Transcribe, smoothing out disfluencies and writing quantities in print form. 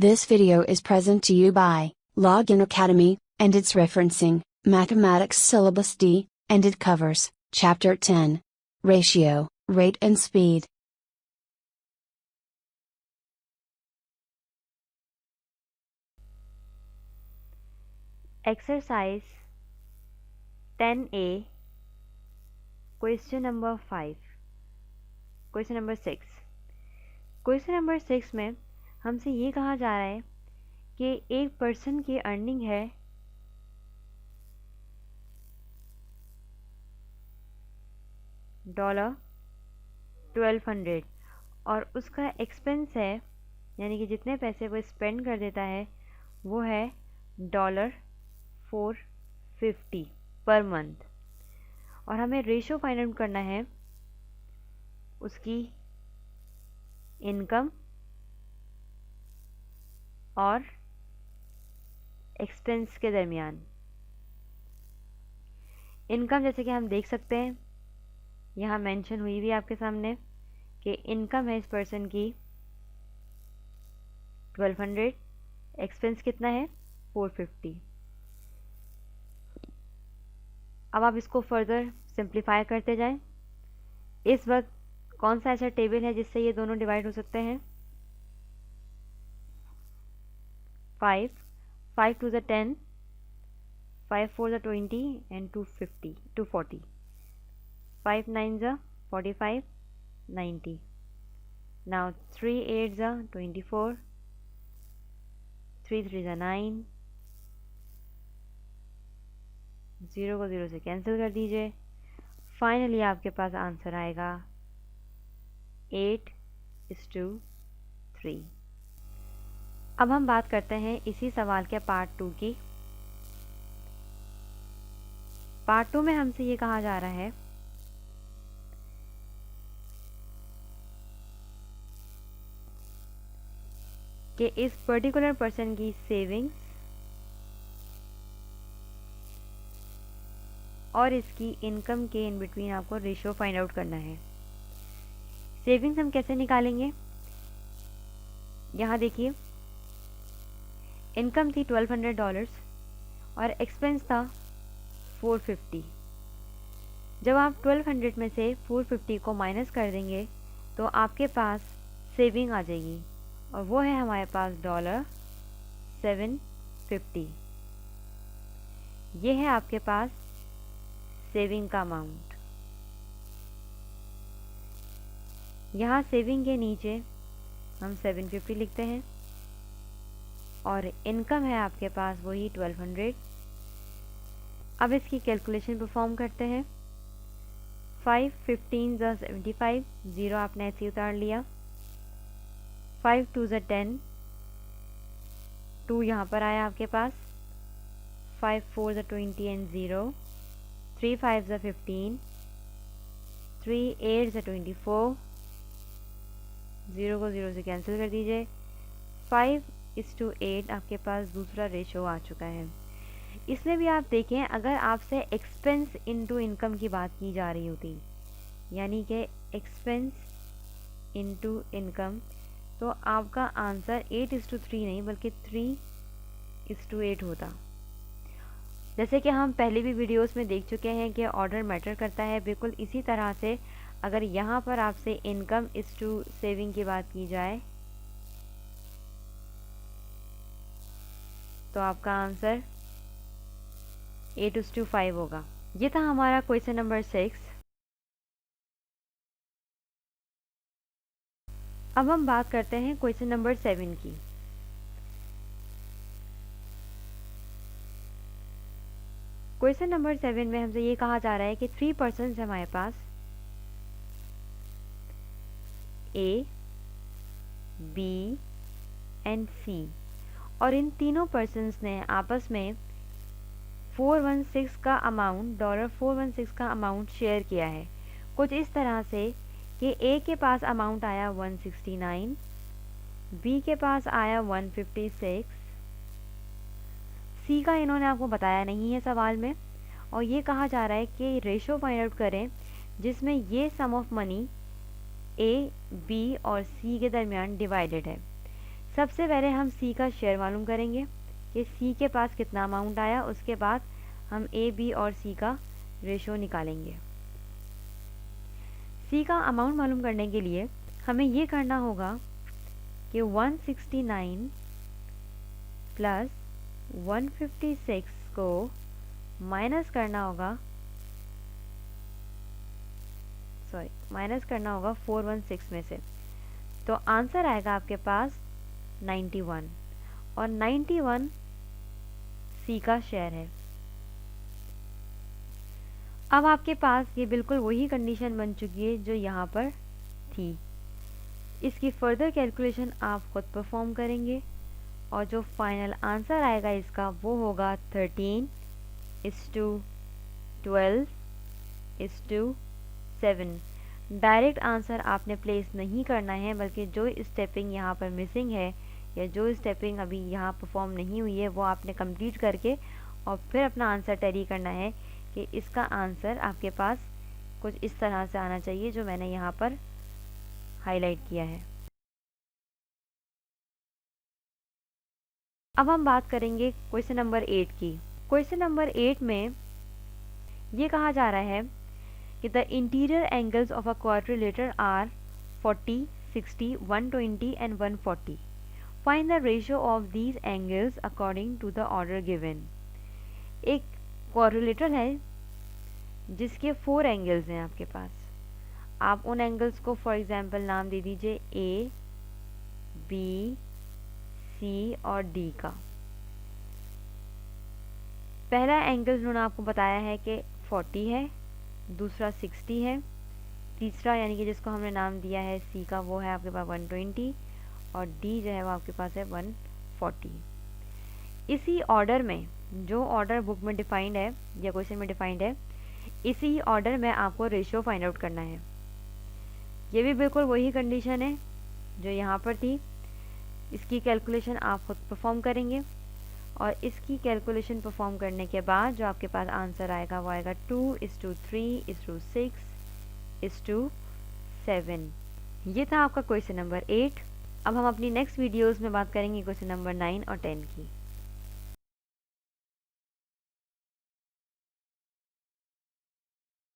This video is present to you by Login Academy, and it's referencing Mathematics Syllabus D, and it covers Chapter 10, Ratio, Rate and Speed. Exercise 10A, Question number 5, Question number 6. Question number 6 में हमसे ये कहा जा रहा है कि एक person की अर्निंग है $1200 और उसका एक्सपेंस है, यानी कि जितने पैसे वो स्पेंड कर देता है वो है $450 पर मंथ, और हमें रेशो फाइंड आउट करना है उसकी इनकम और एक्सपेंस के दरमियान। इनकम जैसे कि हम देख सकते हैं यहाँ मेंशन हुई भी आपके सामने कि इनकम है इस पर्सन की 1200, एक्सपेंस कितना है 450। अब आप इसको फर्दर सिंप्लीफाई करते जाएं। इस वक्त कौन सा ऐसा टेबल है जिससे ये दोनों डिवाइड हो सकते हैं? 5 2 ज़ 10, 5 4 ज़ 20 and 240, 5 9 ज़ 45, 90. Now 3 8 ज़ 24, 3 3 ज़ 9, 0 को 0 से कैंसिल कर दीजिए। फाइनली आपके पास आंसर आएगा 8:3। अब हम बात करते हैं इसी सवाल के पार्ट 2 की। पार्ट 2 में हमसे ये कहा जा रहा है कि इस पर्टिकुलर पर्सन की सेविंग्स और इसकी इनकम के इन बिटवीन आपको रेशियो फाइंड आउट करना है। सेविंग्स हम कैसे निकालेंगे? यहाँ देखिए, इनकम थी $1200 और एक्सपेंस था 450। जब आप 1200 में से 450 को माइनस कर देंगे तो आपके पास सेविंग आ जाएगी, और वो है हमारे पास $750। ये है आपके पास सेविंग का अमाउंट। यहाँ सेविंग के नीचे हम 750 लिखते हैं, और इनकम है आपके पास वही 1200। अब इसकी कैलकुलेशन परफॉर्म करते हैं। 5 15 ज़ 75, 0 आपने ऐसे ही उतार लिया। 5 2 ज़ 10, 2 यहाँ पर आया आपके पास। 5 4 ज़ 20 एंड 0, 3 5 ज़ 15, 3 8 ज़ 24, 0 को 0 से कैंसिल कर दीजिए। 5:8 आपके पास दूसरा रेशो आ चुका है। इसमें भी आप देखें, अगर आपसे एक्सपेंस इनटू इनकम की बात की जा रही होती, यानी कि एक्सपेंस इनटू इनकम, तो आपका आंसर 8:3 नहीं बल्कि 3:8 होता। जैसे कि हम पहले भी वीडियोस में देख चुके हैं कि ऑर्डर मैटर करता है, बिल्कुल इसी तरह से अगर यहाँ पर आपसे इनकम इस टू सेविंग की बात की जाए तो आपका आंसर 8:5 होगा। ये था हमारा क्वेश्चन नंबर 6। अब हम बात करते हैं क्वेश्चन नंबर 7 की। क्वेश्चन नंबर 7 में हमसे ये कहा जा रहा है कि 3 पर्सन्स है हमारे पास, A, B एंड C, और इन तीनों पर्सन्स ने आपस में 416 का अमाउंट $416 का अमाउंट शेयर किया है। कुछ इस तरह से कि A के पास अमाउंट आया 169, B के पास आया 156, C का इन्होंने आपको बताया नहीं है सवाल में, और ये कहा जा रहा है कि रेशो फाइंड आउट करें जिसमें ये सम ऑफ मनी A, B और C के दरमियान डिवाइडेड है। सबसे पहले हम सी का शेयर मालूम करेंगे कि सी के पास कितना अमाउंट आया, उसके बाद हम ए, बी और सी का रेशो निकालेंगे। सी का अमाउंट मालूम करने के लिए हमें ये करना होगा कि 169 प्लस 156 को माइनस करना होगा 416 में से, तो आंसर आएगा आपके पास 91 और 91 सी का शेयर है। अब आपके पास ये बिल्कुल वही कंडीशन बन चुकी है जो यहाँ पर थी। इसकी फर्दर कैलकुलेशन आप खुद परफॉर्म करेंगे और जो फाइनल आंसर आएगा इसका वो होगा 13:12:7। डायरेक्ट आंसर आपने प्लेस नहीं करना है, बल्कि जो स्टेपिंग यहाँ पर मिसिंग है या जो स्टेपिंग अभी यहाँ परफॉर्म नहीं हुई है वो आपने कंप्लीट करके और फिर अपना आंसर टैली करना है कि इसका आंसर आपके पास कुछ इस तरह से आना चाहिए जो मैंने यहाँ पर हाईलाइट किया है। अब हम बात करेंगे क्वेश्चन नंबर 8 की। क्वेश्चन नंबर 8 में ये कहा जा रहा है कि the interior angles of a quadrilateral are 40, 60, 120 and 140. Find the ratio of these angles according to the order given. एक क्वाड्रिलेटर है जिसके 4 एंगल्स हैं आपके पास। आप उन एंगल्स को फॉर एग्जांपल नाम दे दीजिए ए, बी, सी और डी का। पहला एंगल उन्होंने आपको बताया है कि 40 है, दूसरा 60 है, तीसरा यानी कि जिसको हमने नाम दिया है सी का वो है आपके पास 120 और डी जो है वो आपके पास है 140। इसी ऑर्डर में जो ऑर्डर बुक में डिफाइंड है या क्वेश्चन में डिफाइंड है, इसी ऑर्डर में आपको रेशियो फाइंड आउट करना है। ये भी बिल्कुल वही कंडीशन है जो यहाँ पर थी। इसकी कैलकुलेशन आप खुद परफॉर्म करेंगे और इसकी कैलकुलेशन परफॉर्म करने के बाद जो आपके पास आंसर आएगा वो आएगा 2:3:6:7। ये था आपका क्वेश्चन नंबर 8। अब हम अपनी नेक्स्ट वीडियोस में बात करेंगे क्वेश्चन नंबर 9 और 10 की।